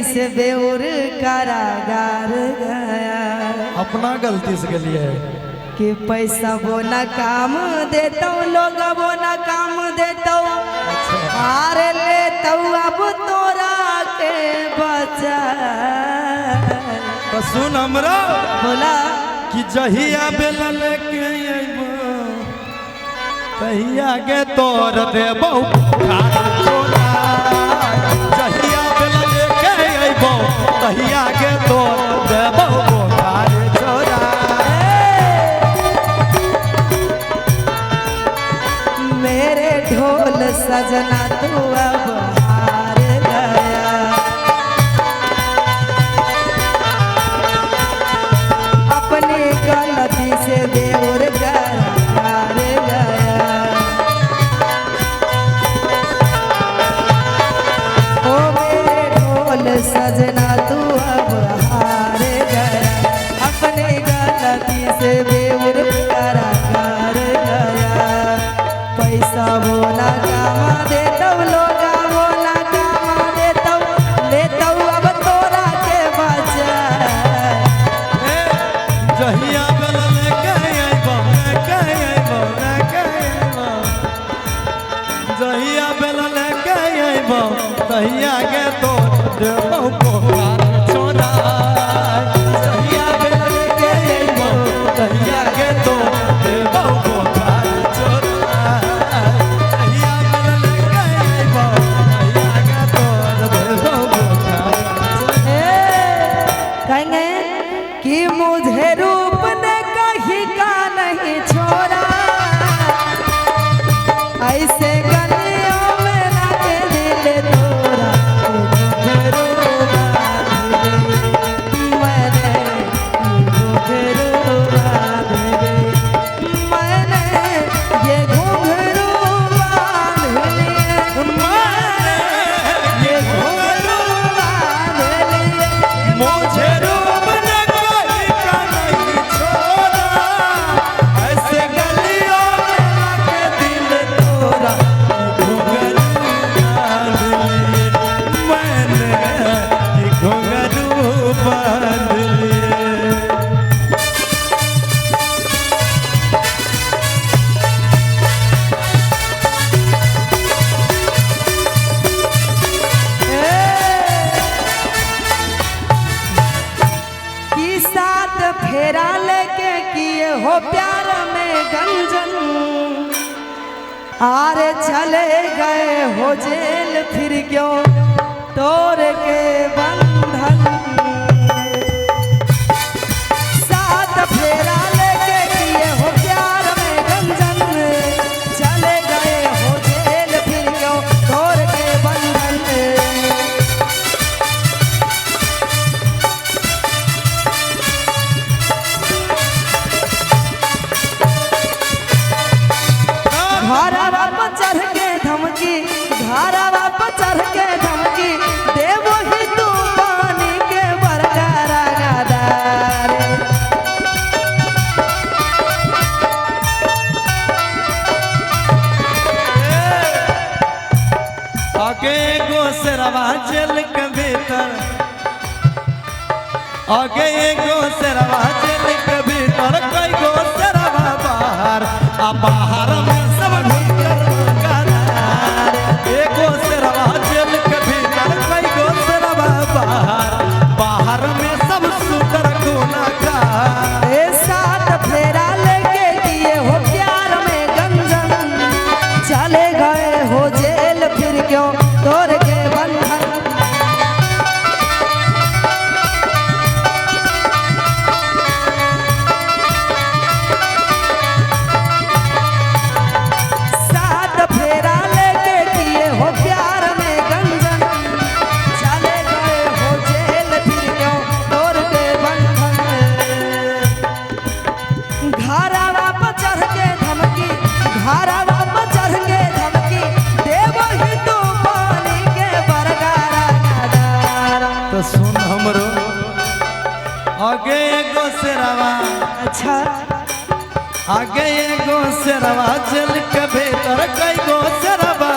गलती से बेउर कारागार गया। अपना गलती से गलिए कि पैसा वो न काम देता हूँ, लोग वो न काम देता हूँ, हार लेता हूँ अब तोरा के बचा। तो सुन हमरा बोला कि जहिया बेला लेके अइबो तहिया के तोर देबो खाना चोरा। जहिया बेला लेके अइबो तहिया के तोर देबो खाना चोरा। मेरे ढोल सजना तू अब हार गया। अपनी गलती से बेउर हार गया। ओ मेरे ढोल सजना तू अब हार गया। अपनी गलती से बेउर कारागार गया। पैसा वो ना कामा देता हूँ, लोग वो ना कामा देता हूँ, लेता हूँ अब तोरा के बचा। जहिया बेला लेके अइबो जहिया बेला लेके अइबो तहिया के तोर देबो खाना चोरा। जहिया बेला लेके अइबो तहिया के तोर देबो खाना चोरा। जहिया बेला लेके अइबो तहिया के तोर देबो खाना चोरा। कहेंगे कि मुझे रूप ने कहीं का नहीं छोड़ा, ऐसे गलियों में लाके दिल तोड़ा। मैंने ये घुंघरू बांध लिए, ये घुंघरू बांध लिए। मुझे रूप ने कहीं का नहीं छोड़ा, ऐसे गलियों में लाके दिल तोड़ा। घुंघरू बांध लिए मैंने, ये घुंघरू बांध लिए। कि साथ फेरा लेके किए हो प्यार में गंजन, आरे चले गए हो जेल फिर क्यों तोड़ के बंधन। साथ फेरा लेके किए हो प्यार में गंजन, चले गए हो जेल फिर क्यों तोड़ के बंधन। घरवा पर चढ़ के धमकी, घरवा पर चढ़ के धमकी, देवो ही तू पानी के बरकारा गदार। आगे एगो शेरवा जेल के भीतर, आगे एगो शेरवा जेल के भीतर, कई गो शेरवा बाहर, आ बाहर में सब ढूंढर करार। एगो शेरवा जेल के भीतर, कई गो शेरवा बाहर, बाहर में सब सुकर गुनाहगार। ए साथ फेरा लेके किए हो प्यार में गंजन, चले गए हो जेल फिर क्यों तोड़ के बंधन। साथ फेरा लेके किए हो प्यार में गंजन, चले गए हो जेल फिर क्यों तोड़ के बंधन। घरवा पर चढ़ के धमकी, घरवा पर चढ़ के धमकी, देवो ही तू पानी के बरगारा गदार। तो सुन हमरो आगे एगो शेरवा, अच्छा आगे एगो शेरवा जेल के भीतर, कई गो शेरवा